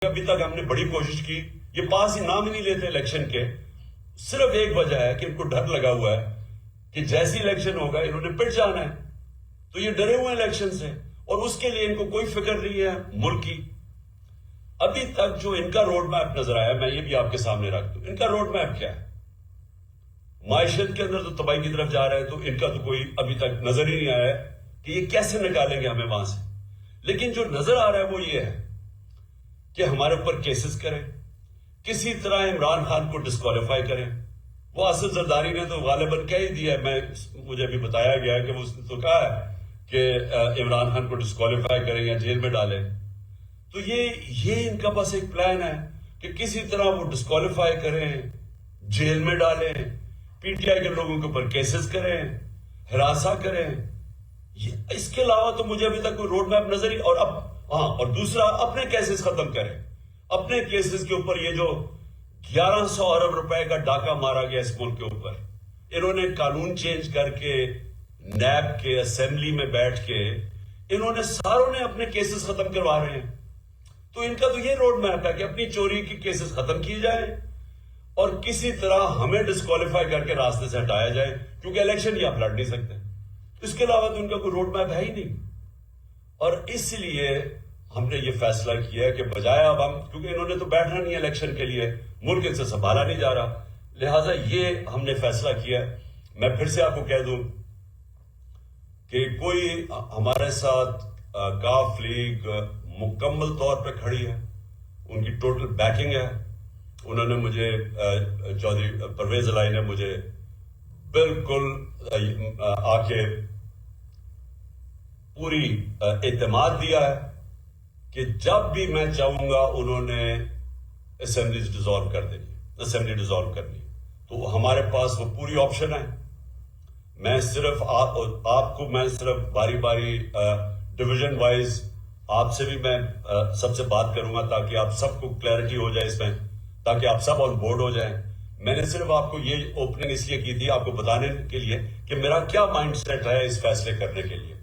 ابھی تک ہم نے بڑی کوشش کی، یہ پاس ہی نام ہی نہیں لیتے الیکشن کے. صرف ایک وجہ ہے کہ ان کو ڈر لگا ہوا ہے کہ جیسی الیکشن ہوگا انہوں نے پٹ جانا ہے، تو یہ ڈرے ہوئے الیکشن سے، اور اس کے لیے ان کو کوئی فکر نہیں ہے ملک کی. ابھی تک جو ان کا روڈ میپ نظر آیا، میں یہ بھی آپ کے سامنے رکھ دوں، ان کا روڈ میپ کیا ہے؟ معیشت کے اندر تو تباہی کی طرف جا رہا ہے، تو ان کا تو کوئی ابھی تک نظر ہی نہیں آیا ہے کہ یہ کیسے نکالیں گے ہمیں وہاں سے. لیکن جو نظر آ رہا ہے وہ یہ ہے کہ ہمارے اوپر کیسز کریں، کسی طرح عمران خان کو ڈسکوالیفائی کریں. وہ آصف زرداری نے تو غالباً کہہ ہی دیا ہے، مجھے ابھی بتایا گیا کہ وہ اس نے تو کہا ہے کہ عمران خان کو ڈسکوالیفائی کریں یا جیل میں ڈالیں. تو یہ ان کا بس ایک پلان ہے کہ کسی طرح وہ ڈسکوالیفائی کریں، جیل میں ڈالیں، پی ٹی آئی کے لوگوں کے اوپر کیسز کریں، ہراساں کریں. اس کے علاوہ تو مجھے ابھی تک کوئی روڈ میپ نظر ہی. اور دوسرا اپنے کیسز ختم کریں. اپنے کیسز کے اوپر یہ جو 1100 ارب روپے کا ڈاکہ مارا گیا اس ملک کے اوپر، انہوں نے قانون چینج کر کے نیب کے اسمبلی میں بیٹھ کے انہوں نے ساروں نے اپنے کیسز ختم کروا رہے ہیں. تو ان کا تو یہ روڈ میپ ہے کہ اپنی چوری کی کیسز ختم کی جائے اور کسی طرح ہمیں ڈسکوالیفائی کر کے راستے سے ہٹایا جائے، کیونکہ الیکشن ہی آپ لڑ نہیں سکتے. اس کے علاوہ تو ان کا کوئی روڈ میپ ہے ہی نہیں. اور اس لیے ہم نے یہ فیصلہ کیا ہے کہ بجائے اب کیونکہ انہوں نے تو بیٹھنا نہیں ہے الیکشن کے لیے، ملک ان سے سنبھالا نہیں جا رہا، لہٰذا یہ ہم نے فیصلہ کیا. میں پھر سے آپ کو کہہ دوں کہ کوئی ہمارے ساتھ کاف لیگ مکمل طور پہ کھڑی ہے، ان کی ٹوٹل بیکنگ ہے. انہوں نے مجھے چودھری پرویز الہی نے مجھے بالکل آ کے پوری اعتماد دیا ہے کہ جب بھی میں چاہوں گا انہوں نے اسمبلی ڈیزالو کر دینی، اسمبلی ڈیزالو کرنی. تو ہمارے پاس وہ پوری آپشن ہے. میں صرف آپ کو میں صرف باری باری ڈویژن وائز آپ سے بھی میں سب سے بات کروں گا تاکہ آپ سب کو کلیئرٹی ہو جائے اس میں، تاکہ آپ سب آن بورڈ ہو جائیں. میں نے صرف آپ کو یہ اوپننگ اس لیے کی تھی آپ کو بتانے کے لیے کہ میرا کیا مائنڈ سیٹ ہے اس فیصلے کرنے کے لیے.